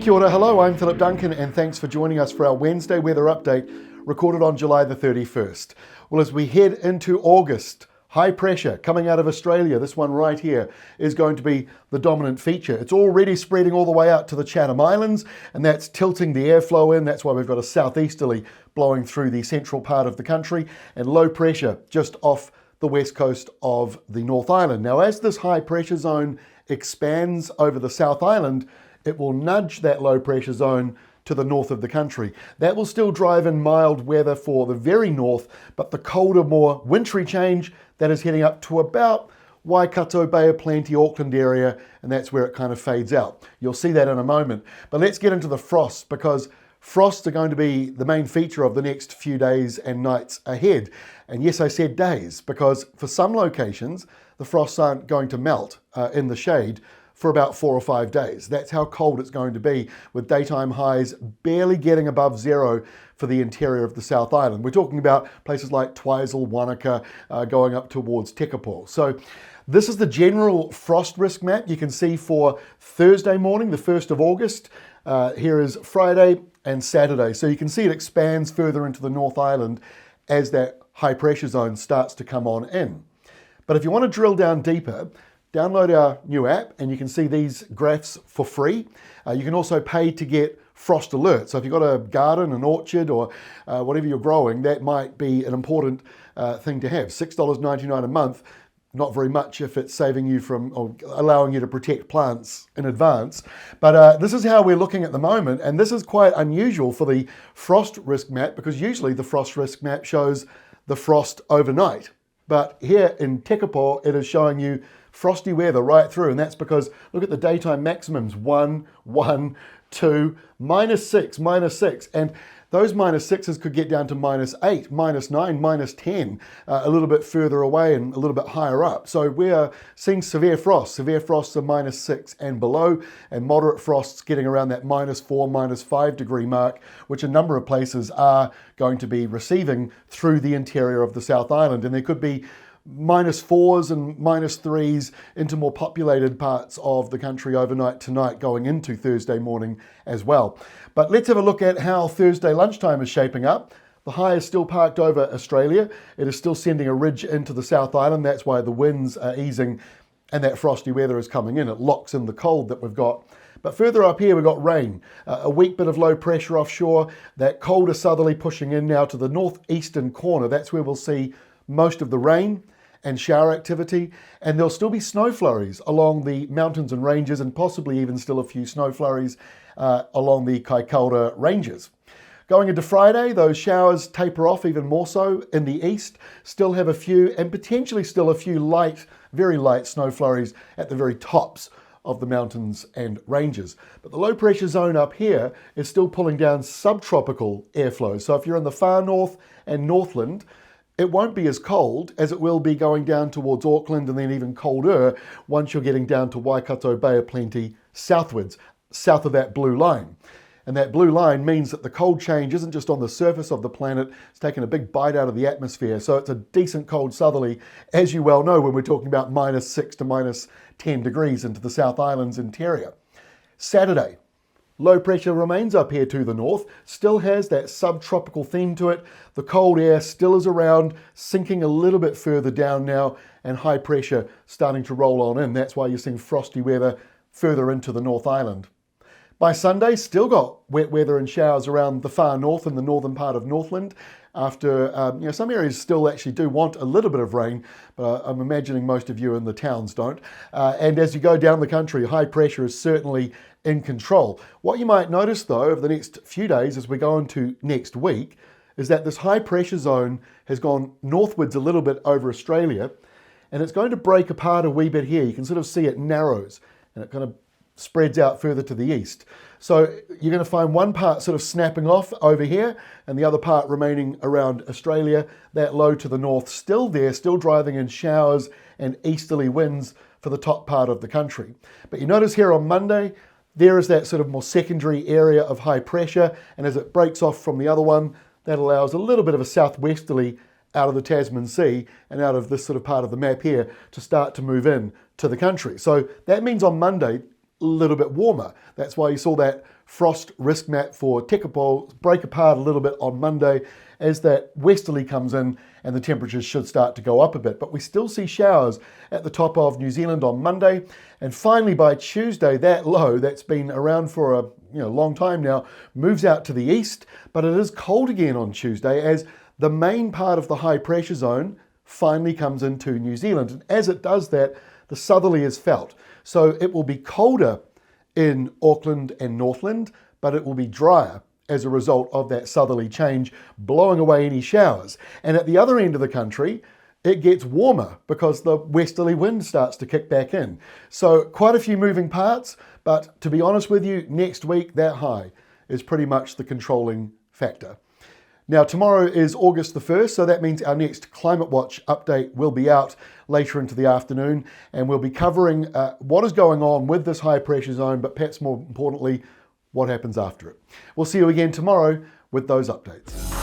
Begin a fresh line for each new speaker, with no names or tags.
Kia ora, hello, I'm Philip Duncan and thanks for joining us for our Wednesday weather update recorded on July the 31st. Well, as we head into August, high pressure coming out of Australia, this one right here, is going to be the dominant feature. It's already spreading all the way out to the Chatham Islands, and that's tilting the airflow in. That's why we've got a southeasterly blowing through the central part of the country, and low pressure just off the west coast of the North Island. Now, as this high pressure zone expands over the South Island, it will nudge that low pressure zone to the north of the country. That will still drive in mild weather for the very north, but the colder, more wintry change, that is heading up to about Waikato, Bay of Plenty, Auckland area, and that's where it kind of fades out. You'll see that in a moment. But let's get into the frosts, because frosts are going to be the main feature of the next few days and nights ahead. And yes, I said days, because for some locations, the frosts aren't going to melt in the shade for about 4 or 5 days. That's how cold it's going to be, with daytime highs barely getting above zero for the interior of the South Island. We're talking about places like Twizel, Wanaka, going up towards Tekapo. So this is the general frost risk map you can see for Thursday morning, the 1st of August. Here is Friday and Saturday. So you can see it expands further into the North Island as that high pressure zone starts to come on in. But if you want to drill down deeper, download our new app and you can see these graphs for free. You can also pay to get frost alerts. So if you've got a garden, an orchard, or whatever you're growing, that might be an important thing to have. $6.99 a month, not very much if it's saving you from, or allowing you to protect plants in advance. But this is how we're looking at the moment, and this is quite unusual for the frost risk map, because usually the frost risk map shows the frost overnight. But here in Tekapo, it is showing you frosty weather right through, and that's because look at the daytime maximums: 1, 1, 2, -6, -6, and those -6s could get down to -8, -9, -10, a little bit further away and a little bit higher up. So we are seeing severe frosts. Severe frosts are -6 and below, and moderate frosts getting around that -4, -5 degree mark, which a number of places are going to be receiving through the interior of the South Island. And there could be -4s and -3s into more populated parts of the country overnight tonight, going into Thursday morning as well. But let's have a look at how Thursday lunchtime is shaping up. The high is still parked over Australia. It is still sending a ridge into the South Island. That's why the winds are easing and that frosty weather is coming in. It locks in the cold that we've got. But further up here, we've got rain, a weak bit of low pressure offshore, that colder southerly pushing in now to the northeastern corner. That's where we'll see most of the rain and shower activity, and there'll still be snow flurries along the mountains and ranges, and possibly even still a few snow flurries along the Kaikoura ranges. Going into Friday, those showers taper off even more so in the east. Still have a few, and potentially still a few light, very light snow flurries at the very tops of the mountains and ranges. But the low pressure zone up here is still pulling down subtropical airflow. So if you're in the far north and Northland, it won't be as cold as it will be going down towards Auckland, and then even colder once you're getting down to Waikato, Bay of Plenty, southwards, south of that blue line. And that blue line means that the cold change isn't just on the surface of the planet, it's taken a big bite out of the atmosphere. So it's a decent cold southerly, as you well know, when we're talking about -6 to -10 degrees into the South Island's interior. Saturday, low pressure remains up here to the north, still has that subtropical theme to it. The cold air still is around, sinking a little bit further down now, and high pressure starting to roll on in. That's why you're seeing frosty weather further into the North Island. By Sunday, still got wet weather and showers around the far north and the northern part of Northland. After, some areas still actually do want a little bit of rain, but I'm imagining most of you in the towns don't. And as you go down the country, high pressure is certainly in control. What you might notice though over the next few days as we go into next week is that this high pressure zone has gone northwards a little bit over Australia, and it's going to break apart a wee bit here. You can sort of see it narrows and it kind of spreads out further to the east. So you're going to find one part sort of snapping off over here and the other part remaining around Australia. That low to the north still there, still driving in showers and easterly winds for the top part of the country. But you notice here on Monday, there is that sort of more secondary area of high pressure, and as it breaks off from the other one, that allows a little bit of a southwesterly out of the Tasman Sea and out of this sort of part of the map here to start to move in to the country. So that means on Monday, a little bit warmer. That's why you saw that frost risk map for Tekapo break apart a little bit on Monday as that westerly comes in and the temperatures should start to go up a bit. But we still see showers at the top of New Zealand on Monday. And finally by Tuesday, that low that's been around for a long time now moves out to the east, but it is cold again on Tuesday as the main part of the high pressure zone finally comes into New Zealand. And as it does that, the southerly is felt. So it will be colder in Auckland and Northland, but it will be drier as a result of that southerly change blowing away any showers. And at the other end of the country, it gets warmer because the westerly wind starts to kick back in. So quite a few moving parts, but to be honest with you, next week that high is pretty much the controlling factor. Now tomorrow is August the 1st, so that means our next Climate Watch update will be out later into the afternoon, and we'll be covering what is going on with this high pressure zone, but perhaps more importantly, what happens after it. We'll see you again tomorrow with those updates.